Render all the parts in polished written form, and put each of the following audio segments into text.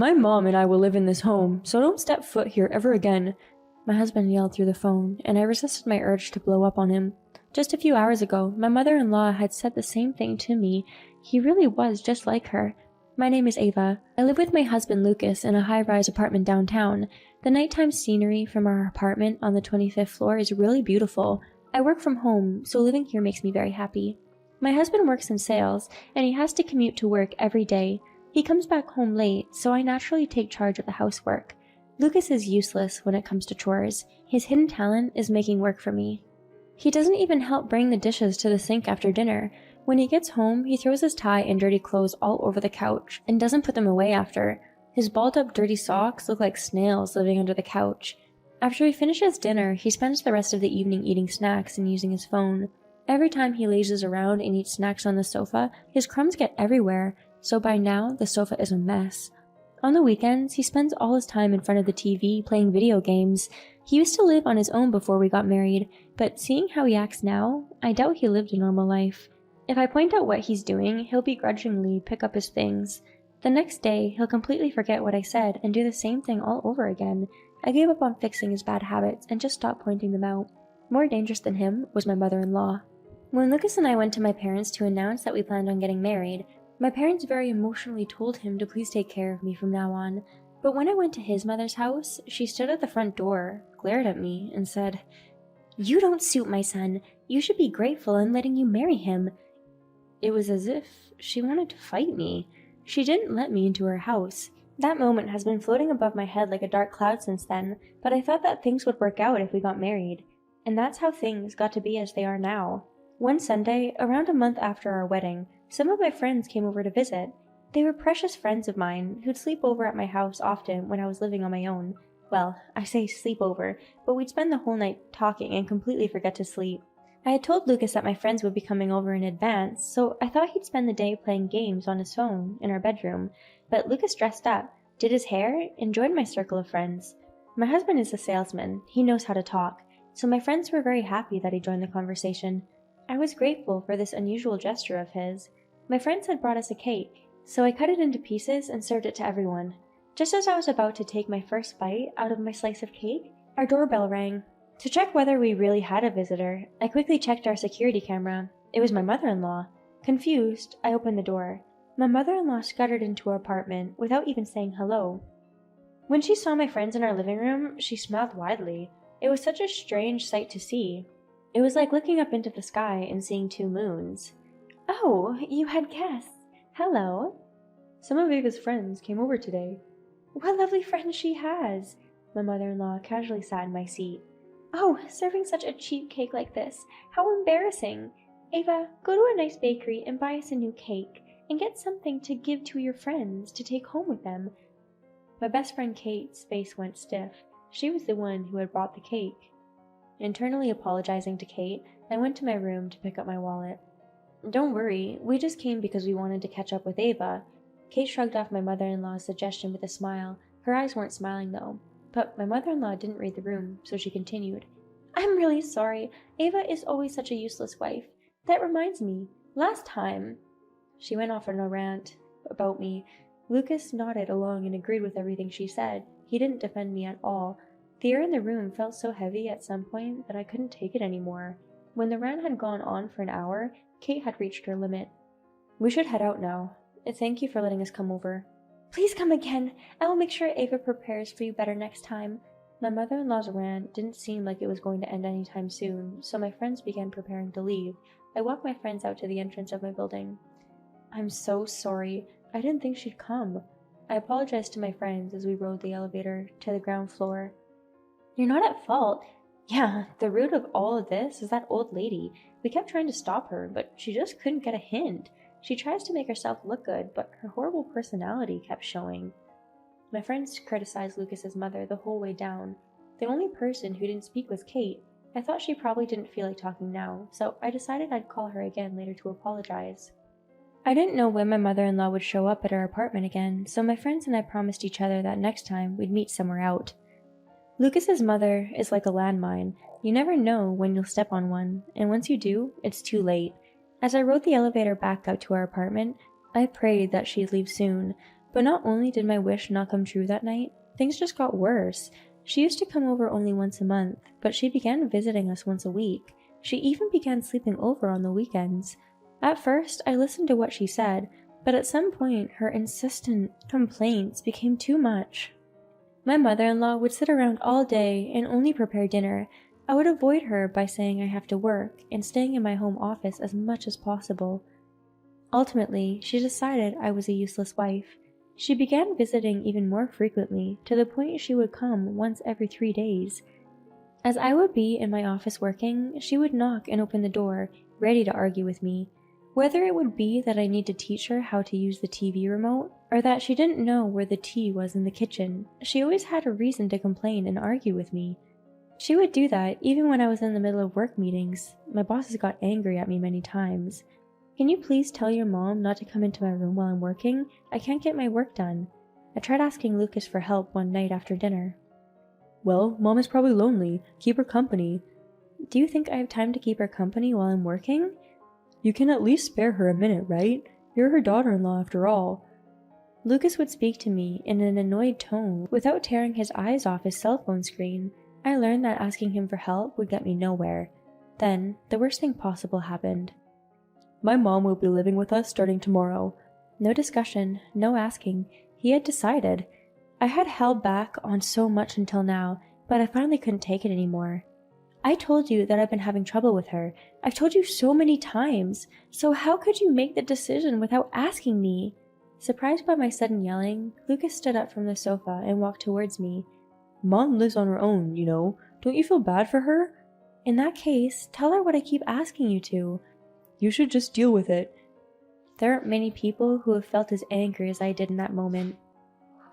My mom and I will live in this home, so don't step foot here ever again. My husband yelled through the phone, and I resisted my urge to blow up on him. Just a few hours ago, my mother-in-law had said the same thing to me. He really was just like her. My name is Ava. I live with my husband Lucas in a high-rise apartment downtown. The nighttime scenery from our apartment on the 25th floor is really beautiful. I work from home, so living here makes me very happy. My husband works in sales, and he has to commute to work every day. He comes back home late, so I naturally take charge of the housework. Lucas is useless when it comes to chores. His hidden talent is making work for me. He doesn't even help bring the dishes to the sink after dinner. When he gets home, he throws his tie and dirty clothes all over the couch and doesn't put them away after. His balled-up dirty socks look like snails living under the couch. After he finishes dinner, he spends the rest of the evening eating snacks and using his phone. Every time he lazes around and eats snacks on the sofa, his crumbs get everywhere, so by now the sofa is a mess. On the weekends, he spends all his time in front of the TV playing video games. He used to live on his own before we got married, but seeing how he acts now, I doubt he lived a normal life. If I point out what he's doing, he'll begrudgingly pick up his things. The next day, he'll completely forget what I said and do the same thing all over again. I gave up on fixing his bad habits and just stopped pointing them out. More dangerous than him was my mother-in-law. When Lucas and I went to my parents to announce that we planned on getting married, my parents very emotionally told him to please take care of me from now on. But when I went to his mother's house, she stood at the front door, glared at me, and said, "You don't suit my son. You should be grateful I'm letting you marry him." It was as if she wanted to fight me. She didn't let me into her house. That moment has been floating above my head like a dark cloud since then, but I thought that things would work out if we got married. And that's how things got to be as they are now. One Sunday, around a month after our wedding, some of my friends came over to visit. They were precious friends of mine who'd sleep over at my house often when I was living on my own. Well, I say sleep over, but we'd spend the whole night talking and completely forget to sleep. I had told Lucas that my friends would be coming over in advance, so I thought he'd spend the day playing games on his phone in our bedroom. But Lucas dressed up, did his hair, and joined my circle of friends. My husband is a salesman. He knows how to talk, so my friends were very happy that he joined the conversation. I was grateful for this unusual gesture of his. My friends had brought us a cake, so I cut it into pieces and served it to everyone. Just as I was about to take my first bite out of my slice of cake, our doorbell rang. To check whether we really had a visitor, I quickly checked our security camera. It was my mother-in-law. Confused, I opened the door. My mother-in-law scuttered into our apartment without even saying hello. When she saw my friends in our living room, she smiled widely. It was such a strange sight to see. It was like looking up into the sky and seeing two moons. "Oh, you had guests. Hello." "Some of Ava's friends came over today." "What lovely friends she has." My mother-in-law casually sat in my seat. "Oh, serving such a cheap cake like this. How embarrassing. Ava, go to a nice bakery and buy us a new cake, and get something to give to your friends to take home with them." My best friend Kate's face went stiff. She was the one who had brought the cake. Internally apologizing to Kate, I went to my room to pick up my wallet. "Don't worry, we just came because we wanted to catch up with Ava." Kate shrugged off my mother-in-law's suggestion with a smile. Her eyes weren't smiling though. But my mother-in-law didn't read the room, so she continued. "I'm really sorry. Ava is always such a useless wife. That reminds me, last time—" She went off on a rant about me. Lucas nodded along and agreed with everything she said. He didn't defend me at all. The air in the room felt so heavy at some point that I couldn't take it anymore. When the rant had gone on for an hour, Kate had reached her limit. "We should head out now. Thank you for letting us come over." "Please come again. I will make sure Ava prepares for you better next time." My mother-in-law's rant didn't seem like it was going to end anytime soon, so my friends began preparing to leave. I walked my friends out to the entrance of my building. "I'm so sorry. I didn't think she'd come." I apologized to my friends as we rode the elevator to the ground floor. "You're not at fault. Yeah, the root of all of this is that old lady. We kept trying to stop her, but she just couldn't get a hint. She tries to make herself look good, but her horrible personality kept showing." My friends criticized Lucas's mother the whole way down. The only person who didn't speak was Kate. I thought she probably didn't feel like talking now, so I decided I'd call her again later to apologize. I didn't know when my mother-in-law would show up at our apartment again, so my friends and I promised each other that next time we'd meet somewhere out. Lucas's mother is like a landmine. You never know when you'll step on one, and once you do, it's too late. As I rode the elevator back up to our apartment, I prayed that she'd leave soon. But not only did my wish not come true that night, things just got worse. She used to come over only once a month, but she began visiting us once a week. She even began sleeping over on the weekends. At first, I listened to what she said, but at some point, her insistent complaints became too much. My mother-in-law would sit around all day and only prepare dinner. I would avoid her by saying I have to work and staying in my home office as much as possible. Ultimately, she decided I was a useless wife. She began visiting even more frequently, to the point she would come once every 3 days. As I would be in my office working, she would knock and open the door, ready to argue with me. Whether it would be that I need to teach her how to use the TV remote, or that she didn't know where the tea was in the kitchen, she always had a reason to complain and argue with me. She would do that even when I was in the middle of work meetings. My bosses got angry at me many times. "Can you please tell your mom not to come into my room while I'm working? I can't get my work done." I tried asking Lucas for help one night after dinner. "Well, Mom is probably lonely. Keep her company." "Do you think I have time to keep her company while I'm working?" "You can at least spare her a minute, right? You're her daughter-in-law after all." Lucas would speak to me in an annoyed tone without tearing his eyes off his cell phone screen. I learned that asking him for help would get me nowhere. Then, the worst thing possible happened. "My mom will be living with us starting tomorrow." No discussion, no asking. He had decided. I had held back on so much until now, but I finally couldn't take it anymore. "I told you that I've been having trouble with her. I've told you so many times. So how could you make the decision without asking me?" Surprised by my sudden yelling, Lucas stood up from the sofa and walked towards me. "Mom lives on her own, you know. Don't you feel bad for her?" "In that case, tell her what I keep asking you to." "You should just deal with it." There aren't many people who have felt as angry as I did in that moment.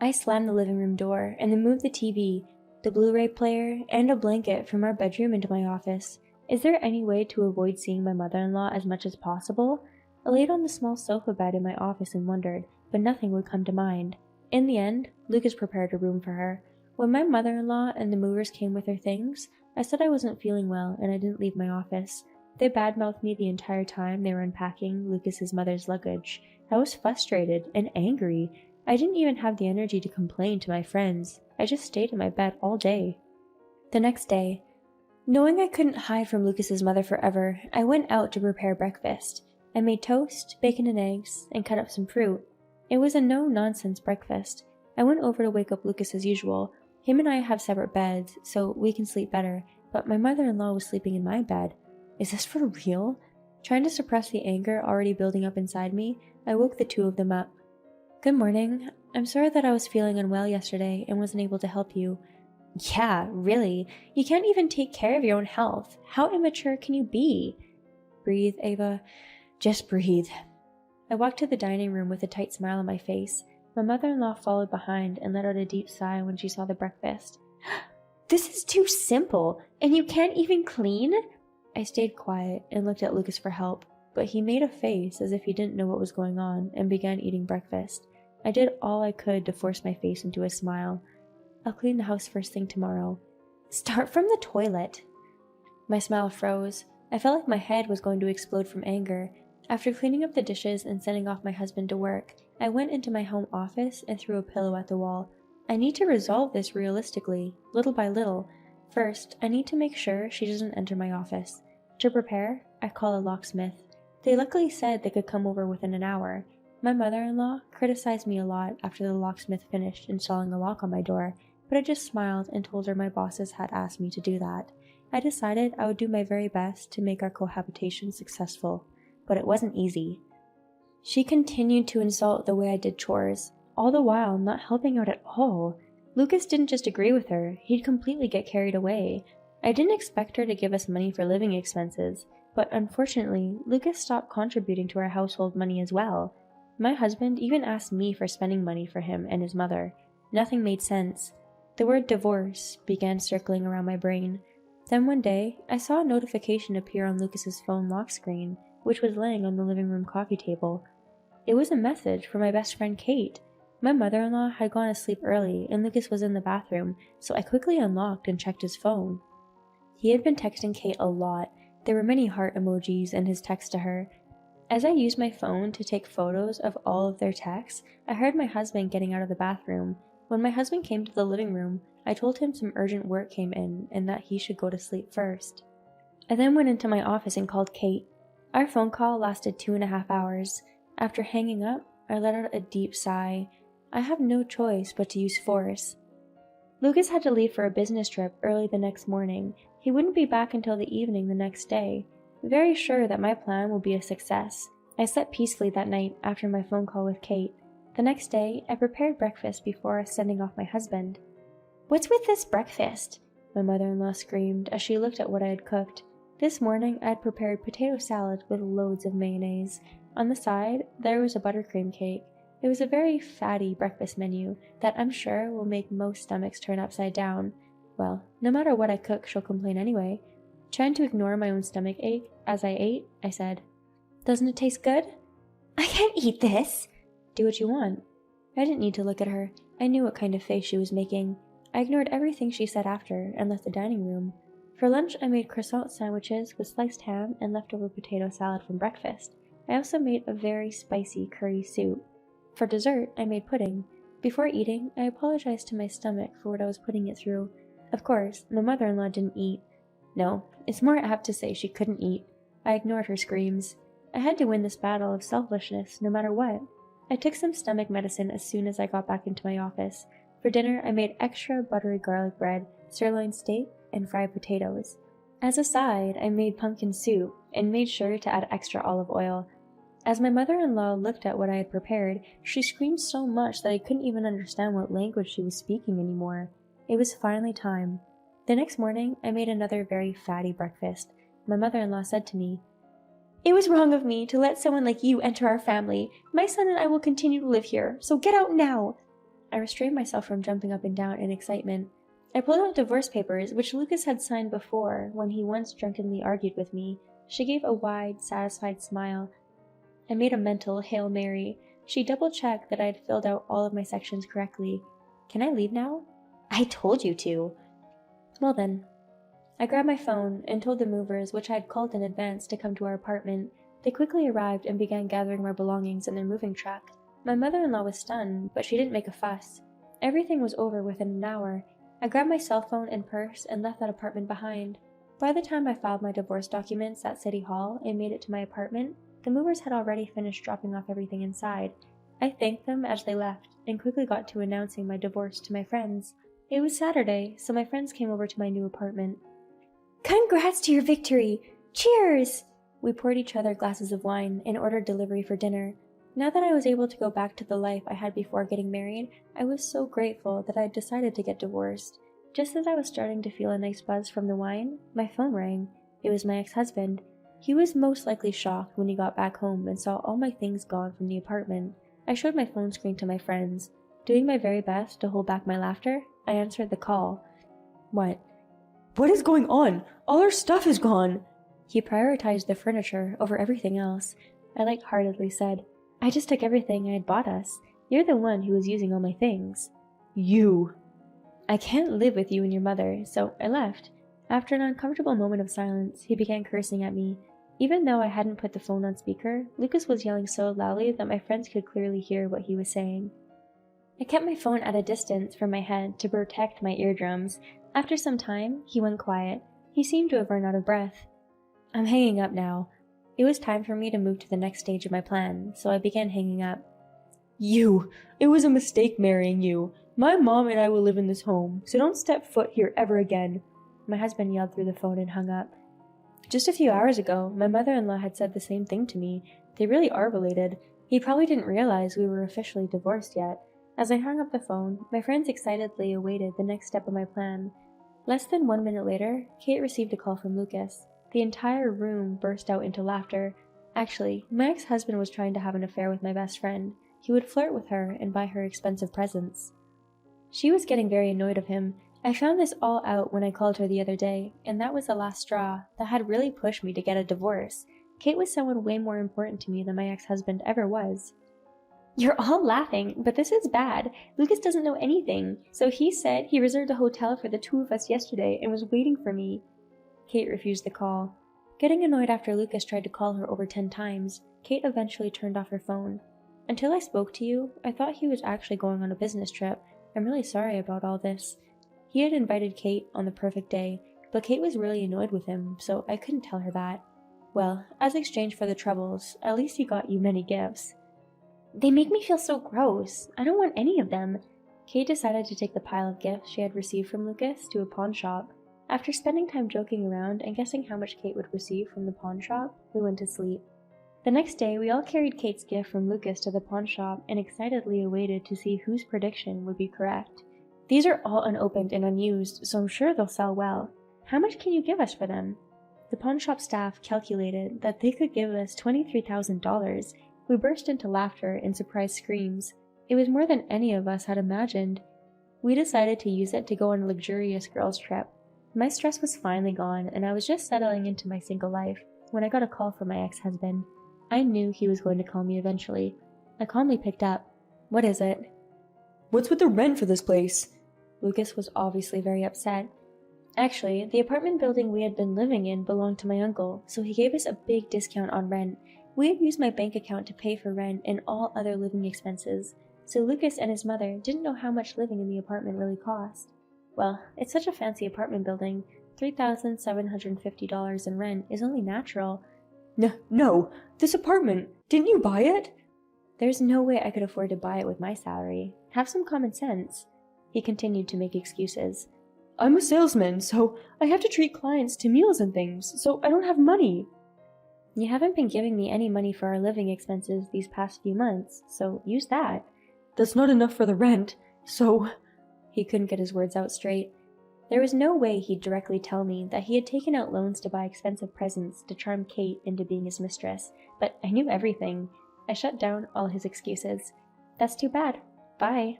I slammed the living room door and then moved the TV, the Blu-ray player, and a blanket from our bedroom into my office. Is there any way to avoid seeing my mother-in-law as much as possible? I laid on the small sofa bed in my office and wondered, but nothing would come to mind. In the end, Lucas prepared a room for her. When my mother-in-law and the movers came with their things, I said I wasn't feeling well and I didn't leave my office. They badmouthed me the entire time they were unpacking Lucas's mother's luggage. I was frustrated and angry. I didn't even have the energy to complain to my friends. I just stayed in my bed all day. The next day, knowing I couldn't hide from Lucas's mother forever, I went out to prepare breakfast. I made toast, bacon and eggs, and cut up some fruit. It was a no-nonsense breakfast. I went over to wake up Lucas as usual. Him and I have separate beds, so we can sleep better, but my mother-in-law was sleeping in my bed. Is this for real? Trying to suppress the anger already building up inside me, I woke the two of them up. "Good morning. I'm sorry that I was feeling unwell yesterday and wasn't able to help you." "Yeah, really. You can't even take care of your own health. How immature can you be?" "Breathe, Ava. Just breathe." I walked to the dining room with a tight smile on my face. My mother-in-law followed behind and let out a deep sigh when she saw the breakfast. "This is too simple, and you can't even clean?" I stayed quiet and looked at Lucas for help, but he made a face as if he didn't know what was going on and began eating breakfast. I did all I could to force my face into a smile. "I'll clean the house first thing tomorrow." "Start from the toilet." My smile froze. I felt like my head was going to explode from anger. After cleaning up the dishes and sending off my husband to work, I went into my home office and threw a pillow at the wall. I need to resolve this realistically, little by little. First, I need to make sure she doesn't enter my office. To prepare, I call a locksmith. They luckily said they could come over within an hour. My mother-in-law criticized me a lot after the locksmith finished installing a lock on my door, but I just smiled and told her my bosses had asked me to do that. I decided I would do my very best to make our cohabitation successful, but it wasn't easy. She continued to insult the way I did chores, all the while not helping out at all. Lucas didn't just agree with her, he'd completely get carried away. I didn't expect her to give us money for living expenses, but unfortunately, Lucas stopped contributing to our household money as well. My husband even asked me for spending money for him and his mother. Nothing made sense. The word divorce began circling around my brain. Then one day, I saw a notification appear on Lucas's phone lock screen, which was laying on the living room coffee table. It was a message from my best friend Kate. My mother-in-law had gone to sleep early and Lucas was in the bathroom, so I quickly unlocked and checked his phone. He had been texting Kate a lot. There were many heart emojis in his text to her. As I used my phone to take photos of all of their texts, I heard my husband getting out of the bathroom. When my husband came to the living room, I told him some urgent work came in and that he should go to sleep first. I then went into my office and called Kate. Our phone call lasted 2.5 hours. After hanging up, I let out a deep sigh. I have no choice but to use force. Lucas had to leave for a business trip early the next morning. He wouldn't be back until the evening the next day. Very sure that my plan will be a success, I slept peacefully that night after my phone call with Kate. The next day, I prepared breakfast before sending off my husband. "What's with this breakfast?" my mother-in-law screamed as she looked at what I had cooked. This morning, I had prepared potato salad with loads of mayonnaise. On the side, there was a buttercream cake. It was a very fatty breakfast menu that I'm sure will make most stomachs turn upside down. Well, no matter what I cook, she'll complain anyway. Trying to ignore my own stomach ache as I ate, I said, "Doesn't it taste good?" "I can't eat this." "Do what you want." I didn't need to look at her. I knew what kind of face she was making. I ignored everything she said after and left the dining room. For lunch, I made croissant sandwiches with sliced ham and leftover potato salad from breakfast. I also made a very spicy curry soup. For dessert, I made pudding. Before eating, I apologized to my stomach for what I was putting it through. Of course, my mother-in-law didn't eat. No, it's more apt to say she couldn't eat. I ignored her screams. I had to win this battle of selfishness no matter what. I took some stomach medicine as soon as I got back into my office. For dinner, I made extra buttery garlic bread, sirloin steak, and fried potatoes. As a side, I made pumpkin soup and made sure to add extra olive oil. As my mother-in-law looked at what I had prepared, she screamed so much that I couldn't even understand what language she was speaking anymore. It was finally time. The next morning, I made another very fatty breakfast. My mother-in-law said to me, "It was wrong of me to let someone like you enter our family. My son and I will continue to live here, so get out now." I restrained myself from jumping up and down in excitement. I pulled out divorce papers, which Lucas had signed before when he once drunkenly argued with me. She gave a wide, satisfied smile. I made a mental Hail Mary. She double-checked that I had filled out all of my sections correctly. "Can I leave now?" "I told you to." Well then. I grabbed my phone and told the movers, which I had called in advance, to come to our apartment. They quickly arrived and began gathering my belongings in their moving truck. My mother-in-law was stunned, but she didn't make a fuss. Everything was over within an hour. I grabbed my cell phone and purse and left that apartment behind. By the time I filed my divorce documents at City Hall and made it to my apartment, the movers had already finished dropping off everything inside. I thanked them as they left and quickly got to announcing my divorce to my friends. It was Saturday, so my friends came over to my new apartment. "Congrats to your victory! Cheers!" We poured each other glasses of wine and ordered delivery for dinner. Now that I was able to go back to the life I had before getting married, I was so grateful that I had decided to get divorced. Just as I was starting to feel a nice buzz from the wine, my phone rang. It was my ex-husband. He was most likely shocked when he got back home and saw all my things gone from the apartment. I showed my phone screen to my friends. Doing my very best to hold back my laughter, I answered the call. "What?" "What is going on? All our stuff is gone." He prioritized the furniture over everything else. I light-heartedly said, "I just took everything I had bought us. You're the one who was using all my things." "You!" "I can't live with you and your mother, so I left." After an uncomfortable moment of silence, he began cursing at me. Even though I hadn't put the phone on speaker, Lucas was yelling so loudly that my friends could clearly hear what he was saying. I kept my phone at a distance from my head to protect my eardrums. After some time, he went quiet. He seemed to have run out of breath. "I'm hanging up now." It was time for me to move to the next stage of my plan, so I began hanging up. "You! It was a mistake marrying you. My mom and I will live in this home, so don't step foot here ever again." My husband yelled through the phone and hung up. Just a few hours ago, my mother-in-law had said the same thing to me. They really are related. He probably didn't realize we were officially divorced yet. As I hung up the phone, my friends excitedly awaited the next step of my plan. Less than 1 minute later, Kate received a call from Lucas. The entire room burst out into laughter. Actually, my ex-husband was trying to have an affair with my best friend. He would flirt with her and buy her expensive presents. She was getting very annoyed of him. I found this all out when I called her the other day, and that was the last straw that had really pushed me to get a divorce. Kate was someone way more important to me than my ex-husband ever was. "You're all laughing, but this is bad. Lucas doesn't know anything, so he said he reserved a hotel for the two of us yesterday and was waiting for me." Kate refused the call. Getting annoyed after Lucas tried to call her over 10 times, Kate eventually turned off her phone. Until I spoke to you, I thought he was actually going on a business trip. I'm really sorry about all this. He had invited Kate on the perfect day, but Kate was really annoyed with him, so I couldn't tell her that. Well, as exchange for the troubles, at least he got you many gifts. They make me feel so gross. I don't want any of them. Kate decided to take the pile of gifts she had received from Lucas to a pawn shop. After spending time joking around and guessing how much Kate would receive from the pawn shop, we went to sleep. The next day, we all carried Kate's gift from Lucas to the pawn shop and excitedly awaited to see whose prediction would be correct. These are all unopened and unused, so I'm sure they'll sell well. How much can you give us for them? The pawn shop staff calculated that they could give us $23,000. We burst into laughter and surprised screams. It was more than any of us had imagined. We decided to use it to go on a luxurious girls' trip. My stress was finally gone, and I was just settling into my single life when I got a call from my ex-husband. I knew he was going to call me eventually. I calmly picked up. What is it? What's with the rent for this place? Lucas was obviously very upset. Actually, the apartment building we had been living in belonged to my uncle, so he gave us a big discount on rent. We had used my bank account to pay for rent and all other living expenses, so Lucas and his mother didn't know how much living in the apartment really cost. Well, it's such a fancy apartment building. $3,750 in rent is only natural. No, this apartment, didn't you buy it? There's no way I could afford to buy it with my salary. Have some common sense. He continued to make excuses. I'm a salesman, so I have to treat clients to meals and things, so I don't have money. You haven't been giving me any money for our living expenses these past few months, so use that. That's not enough for the rent, so... He couldn't get his words out straight. There was no way he'd directly tell me that he had taken out loans to buy expensive presents to charm Kate into being his mistress, but I knew everything. I shut down all his excuses. That's too bad. Bye.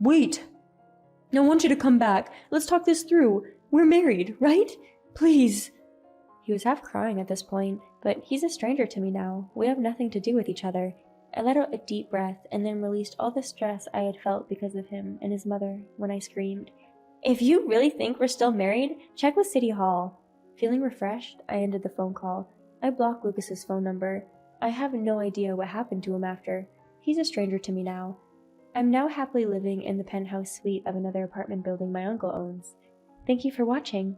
Wait! I want you to come back. Let's talk this through. We're married, right? Please. He was half crying at this point, but he's a stranger to me now. We have nothing to do with each other. I let out a deep breath and then released all the stress I had felt because of him and his mother when I screamed, "If you really think we're still married, check with City Hall." Feeling refreshed, I ended the phone call. I blocked Lucas's phone number. I have no idea what happened to him after. He's a stranger to me now. I'm now happily living in the penthouse suite of another apartment building my uncle owns. Thank you for watching.